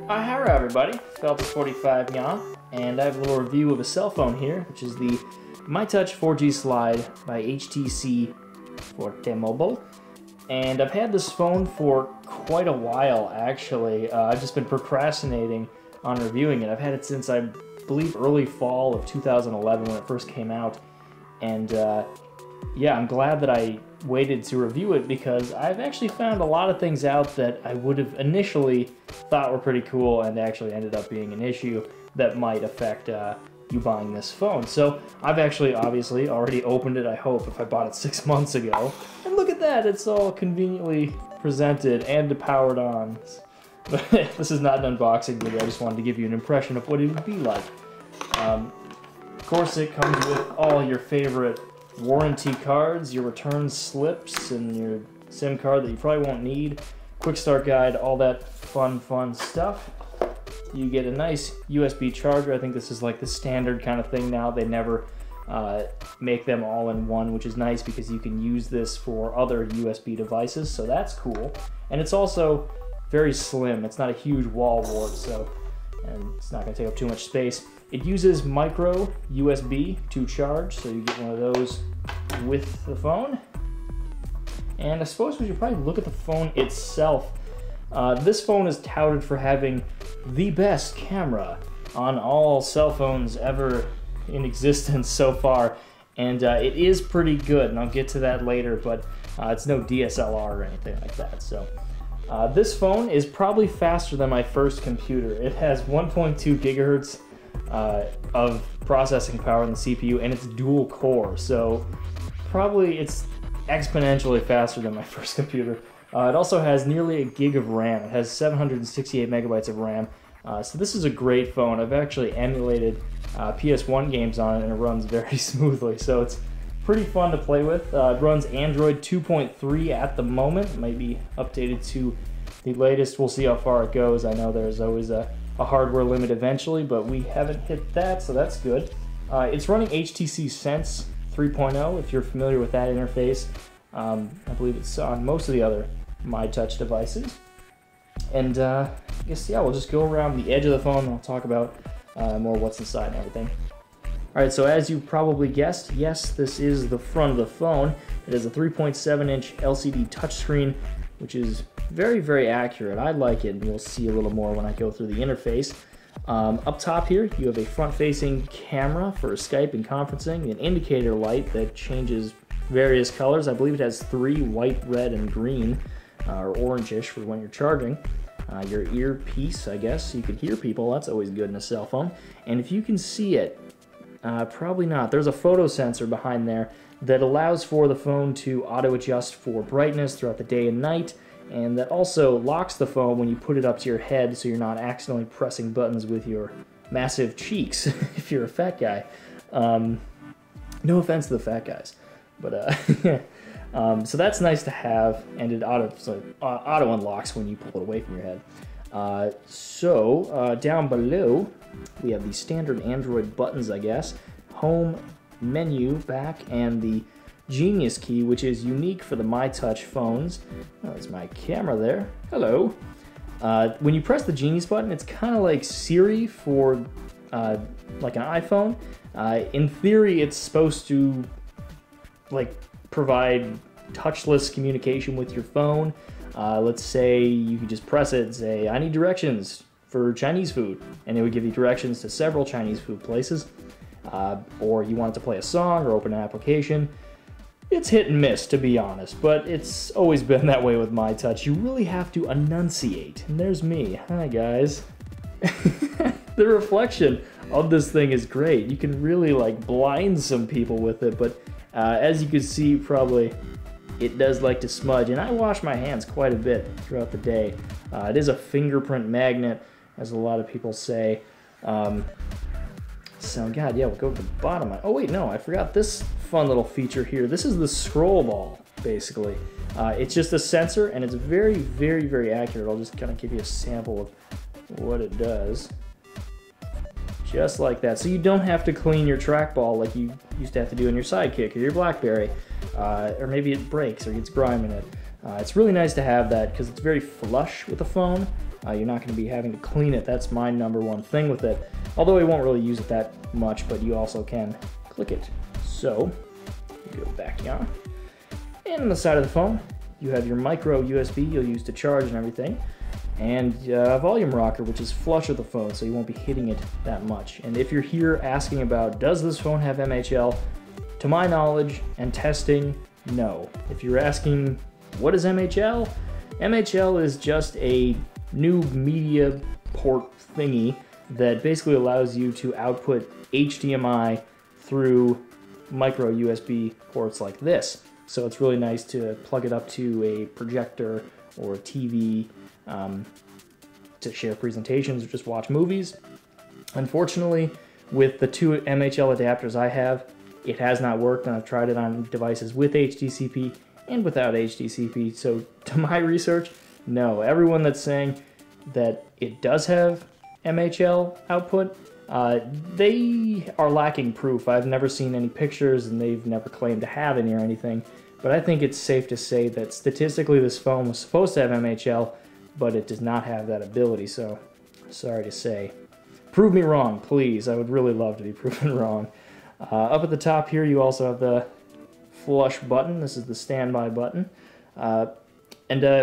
Hi everybody, Phelps45 Nya, and I have a little review of a cell phone here, which is the MyTouch 4G Slide by HTC Forte Mobile. And I've had this phone for quite a while, actually. I've just been procrastinating on reviewing it. I've had it since, I believe, early fall of 2011 when it first came out. And yeah, I'm glad that I waited to review it because I've actually found a lot of things out that I would have initially thought were pretty cool and actually ended up being an issue that might affect you buying this phone. So I've actually obviously already opened it, I hope, if I bought it 6 months ago. And look at that, it's all conveniently presented and powered on. But this is not an unboxing video, I just wanted to give you an impression of what it would be like. Of course, it comes with all your favorite warranty cards, your return slips, and your SIM card that you probably won't need, quick start guide, all that fun stuff. You get a nice USB charger. I think this is like the standard kind of thing now. They never make them all in one, which is nice because you can use this for other USB devices, so that's cool. And it's also very slim. It's not a huge wall wart, so, and it's not going to take up too much space. It uses micro USB to charge, so you get one of those with the phone. And I suppose we should probably look at the phone itself. This phone is touted for having the best camera on all cell phones ever in existence so far, and it is pretty good, and I'll get to that later, but it's no DSLR or anything like that. So this phone is probably faster than my first computer. It has 1.2 gigahertz of processing power in the CPU, and it's dual core, so probably it's exponentially faster than my first computer. It also has nearly a gig of RAM. It has 768 megabytes of RAM. So this is a great phone. I've actually emulated PS1 games on it, and it runs very smoothly. So it's pretty fun to play with. It runs Android 2.3 at the moment. It might be updated to the latest. We'll see how far it goes. I know there's always a hardware limit eventually, but we haven't hit that, so that's good. It's running HTC Sense 3.0, if you're familiar with that interface. I believe it's on most of the other MyTouch devices. And I guess, yeah, we'll just go around the edge of the phone and I'll talk about more what's inside and everything. Alright, so as you probably guessed, yes, this is the front of the phone. It is a 3.7-inch LCD touchscreen, which is very accurate. I like it, and you'll see a little more when I go through the interface. Up top here, you have a front-facing camera for Skype and conferencing, an indicator light that changes various colors. I believe it has 3, white, red, and green, or orangish for when you're charging. Your earpiece, I guess, so you can hear people. That's always good in a cell phone. And if you can see it, probably not. There's a photo sensor behind there that allows for the phone to auto-adjust for brightness throughout the day and night, and that also locks the phone when you put it up to your head so you're not accidentally pressing buttons with your massive cheeks if you're a fat guy. No offense to the fat guys, but so that's nice to have, and it auto unlocks when you pull it away from your head. Down below we have the standard Android buttons, I guess, home, menu, back, and the Genius key, which is unique for the MyTouch phones. Oh, there's my camera there. Hello. When you press the Genius button, it's kind of like Siri for like an iPhone. In theory, it's supposed to like provide touchless communication with your phone. Let's say you could just press it and say, I need directions for Chinese food, and it would give you directions to several Chinese food places. Or you want it to play a song or open an application. It's hit and miss, to be honest, but it's always been that way with MyTouch. You really have to enunciate. And there's me. Hi, guys. The reflection of this thing is great. You can really, like, blind some people with it, but as you can see, probably, it does like to smudge. And I wash my hands quite a bit throughout the day. It is a fingerprint magnet, as a lot of people say. So, God, yeah, we'll go to the bottom. Oh, wait, no, I forgot this fun little feature here. This is the scroll ball, basically. It's just a sensor, and it's very accurate. I'll just kind of give you a sample of what it does. Just like that. So you don't have to clean your trackball like you used to have to do in your Sidekick or your BlackBerry. Or maybe it breaks or gets grime in it. It's really nice to have that because it's very flush with the phone. You're not going to be having to clean it. That's my #1 thing with it. Although I won't really use it that much, but you also can click it. So, you go back here. And on the side of the phone, you have your micro USB you'll use to charge and everything. And a volume rocker, which is flush with the phone, so you won't be hitting it that much. And if you're here asking about, does this phone have MHL? To my knowledge and testing, no. If you're asking, what is MHL? MHL is just a new media port thingy that basically allows you to output HDMI through micro USB ports like this. So it's really nice to plug it up to a projector or a TV to share presentations or just watch movies. Unfortunately, with the 2 MHL adapters I have, it has not worked, and I've tried it on devices with HDCP and without HDCP. So to my research, no. Everyone that's saying that it does have MHL output, they are lacking proof. I've never seen any pictures, and they've never claimed to have any or anything. But I think it's safe to say that statistically this phone was supposed to have MHL, but it does not have that ability, so sorry to say. Prove me wrong, please. I would really love to be proven wrong. Up at the top here, you also have the flush button. This is the standby button. For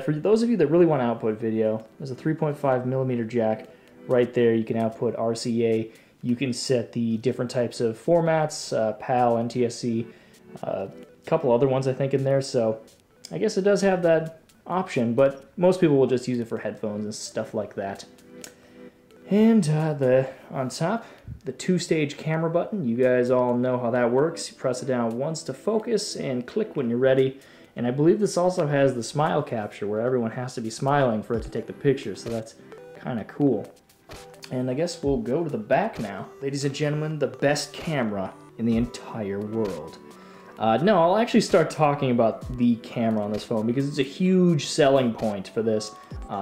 those of you that really want to output video, there's a 3.5mm jack right there. You can output RCA. You can set the different types of formats, PAL, NTSC, a couple other ones I think in there. So I guess it does have that option, but most people will just use it for headphones and stuff like that. And on top, the 2-stage camera button. You guys all know how that works. You press it down once to focus and click when you're ready. And I believe this also has the smile capture where everyone has to be smiling for it to take the picture, so that's kind of cool. And I guess we'll go to the back now. Ladies and gentlemen, the best camera in the entire world. No, I'll actually start talking about the camera on this phone because it's a huge selling point for this.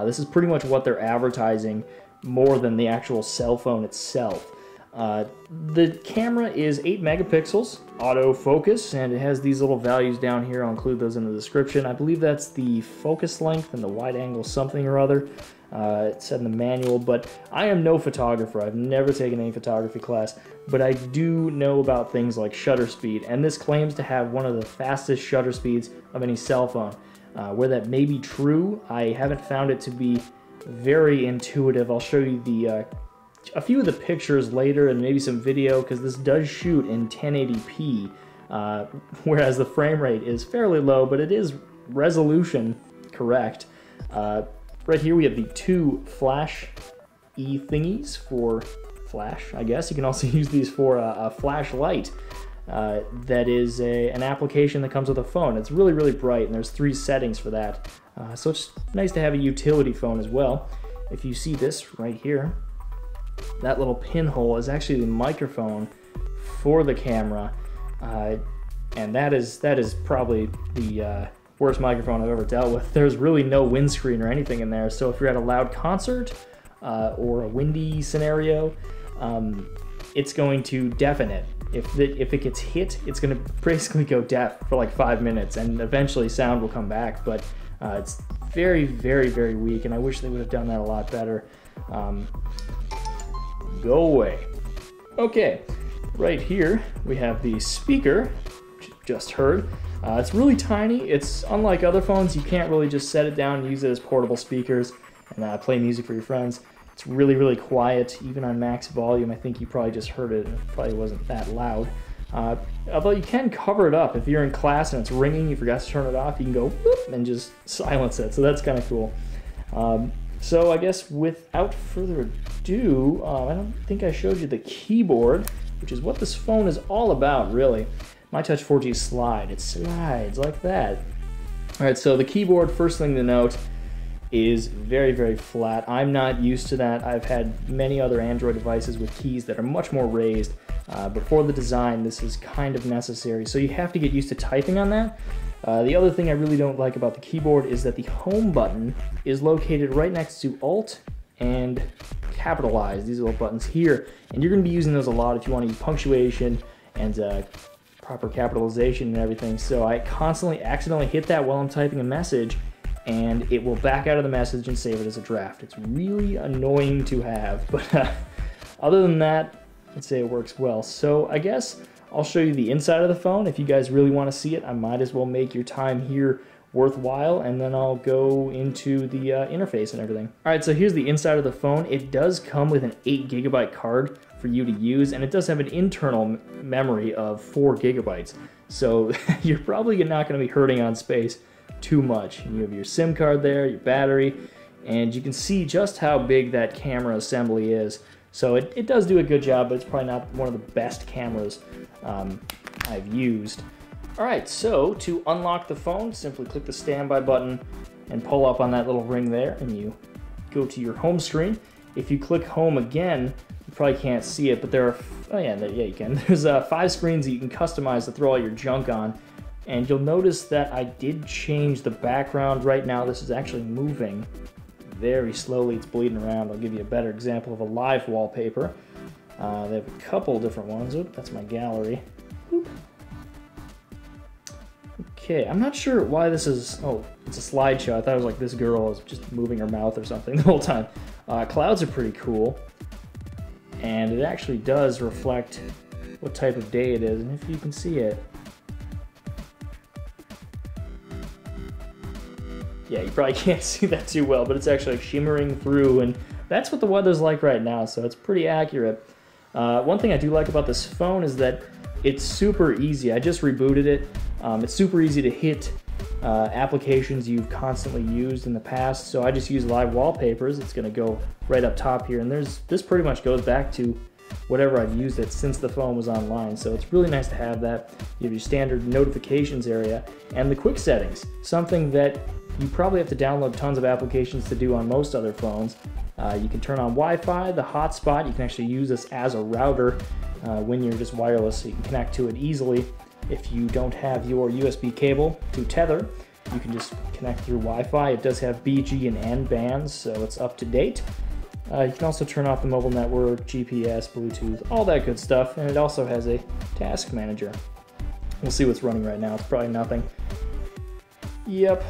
This is pretty much what they're advertising more than the actual cell phone itself. The camera is 8 megapixels, autofocus, and it has these little values down here. I'll include those in the description. I believe that's the focus length and the wide angle something or other. It said in the manual, but I am no photographer. I've never taken any photography class, but I do know about things like shutter speed, and this claims to have one of the fastest shutter speeds of any cell phone. Where that may be true, I haven't found it to be very intuitive. I'll show you a few of the pictures later and maybe some video, because this does shoot in 1080p, whereas the frame rate is fairly low, but it is resolution correct. Right here we have the 2 flash thingies for flash, I guess. You can also use these for a flashlight. That is an application that comes with a phone. It's really, really bright, and there's 3 settings for that. So it's nice to have a utility phone as well. If you see this right here, that little pinhole is actually the microphone for the camera, and that is probably the worst microphone I've ever dealt with. There's really no windscreen or anything in there, so if you're at a loud concert or a windy scenario, it's going to deafen it. If it gets hit, it's going to basically go deaf for like 5 minutes, and eventually sound will come back, but it's very, very, very weak, and I wish they would have done that a lot better. Go away. Okay, right here we have the speaker, which you just heard. It's really tiny. It's unlike other phones. You can't really just set it down and use it as portable speakers and play music for your friends. It's really, really quiet, even on max volume. I think you probably just heard it. It probably wasn't that loud. Although you can cover it up. If you're in class and it's ringing, you forgot to turn it off, you can go whoop and just silence it. So that's kind of cool. So I guess without further ado, I don't think I showed you the keyboard, which is what this phone is all about, really. MyTouch 4G Slide. It slides like that. All right, so the keyboard, first thing to note, is very, very flat. I'm not used to that. I've had many other Android devices with keys that are much more raised, but for the design, this is kind of necessary. So you have to get used to typing on that. The other thing I really don't like about the keyboard is that the home button is located right next to Alt and capitalize, these little buttons here. And you're gonna be using those a lot if you wanna use punctuation and proper capitalization and everything. So I constantly accidentally hit that while I'm typing a message, and it will back out of the message and save it as a draft. It's really annoying to have, but other than that, I'd say it works well. So I guess I'll show you the inside of the phone. If you guys really want to see it, I might as well make your time here worthwhile, and then I'll go into the interface and everything. All right, so here's the inside of the phone. It does come with an 8 GB card for you to use, and it does have an internal memory of 4 GB. So you're probably not going to be hurting on space too much. You have your SIM card there, your battery, and you can see just how big that camera assembly is. So it does do a good job, but it's probably not one of the best cameras I've used. All right, so to unlock the phone, simply click the standby button and pull up on that little ring there, and you go to your home screen. If you click home again, you probably can't see it, but there are, oh yeah, you can. There's 5 screens that you can customize to throw all your junk on, and you'll notice that I did change the background. Right now, this is actually moving very slowly. It's bleeding around. I'll give you a better example of a live wallpaper. They have a couple different ones. Oop, that's my gallery. Oop. Okay, I'm not sure why this is, oh, it's a slideshow. I thought it was like this girl is just moving her mouth or something the whole time. Clouds are pretty cool, and it actually does reflect what type of day it is, and if you can see it. Yeah, you probably can't see that too well, but it's actually like shimmering through, and that's what the weather's like right now, so it's pretty accurate. One thing I do like about this phone is that it's super easy. I just rebooted it. It's super easy to hit applications you've constantly used in the past, so I just use live wallpapers. It's going to go right up top here, and this pretty much goes back to whatever I've used it since the phone was online, so it's really nice to have that. You have your standard notifications area and the quick settings, something that you probably have to download tons of applications to do on most other phones. You can turn on Wi-Fi, the hotspot. You can actually use this as a router when you're just wireless, so you can connect to it easily. If you don't have your USB cable to tether, you can just connect through Wi-Fi. It does have BG and N bands, so it's up to date. You can also turn off the mobile network, GPS, Bluetooth, all that good stuff, and it also has a task manager. We'll see what's running right now. It's probably nothing. Yep,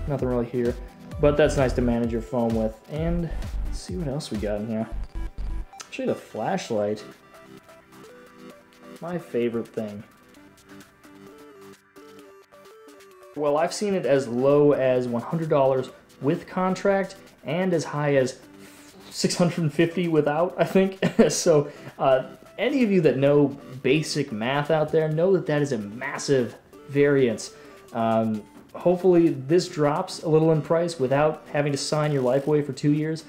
nothing really here, but that's nice to manage your phone with. And let's see what else we got in here. Actually, the flashlight, my favorite thing. Well, I've seen it as low as $100 with contract and as high as $650 without, I think. So any of you that know basic math out there know that that is a massive variance. Hopefully this drops a little in price without having to sign your life away for 2 years.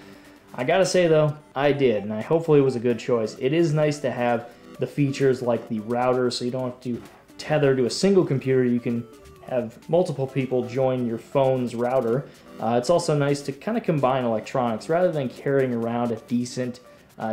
I gotta say though, I did, and hopefully it was a good choice. It is nice to have the features like the router, so you don't have to tether to a single computer. You can have multiple people join your phone's router. It's also nice to kind of combine electronics. Rather than carrying around a decent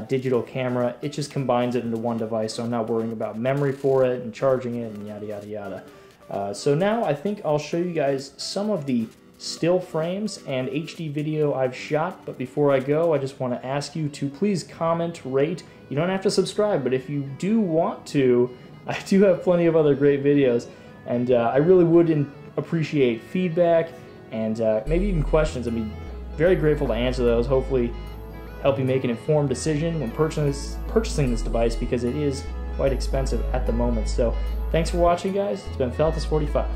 digital camera, it just combines it into one device, so I'm not worrying about memory for it and charging it and yada yada yada. So now I think I'll show you guys some of the still frames and HD video I've shot, but before I go, I just want to ask you to please comment, rate. You don't have to subscribe, but if you do want to, I do have plenty of other great videos, and I really would appreciate feedback and maybe even questions. I'd be very grateful to answer those. Hopefully help you make an informed decision when purchasing this device, because it is quite expensive at the moment. So thanks for watching, guys. It's been Feltus45.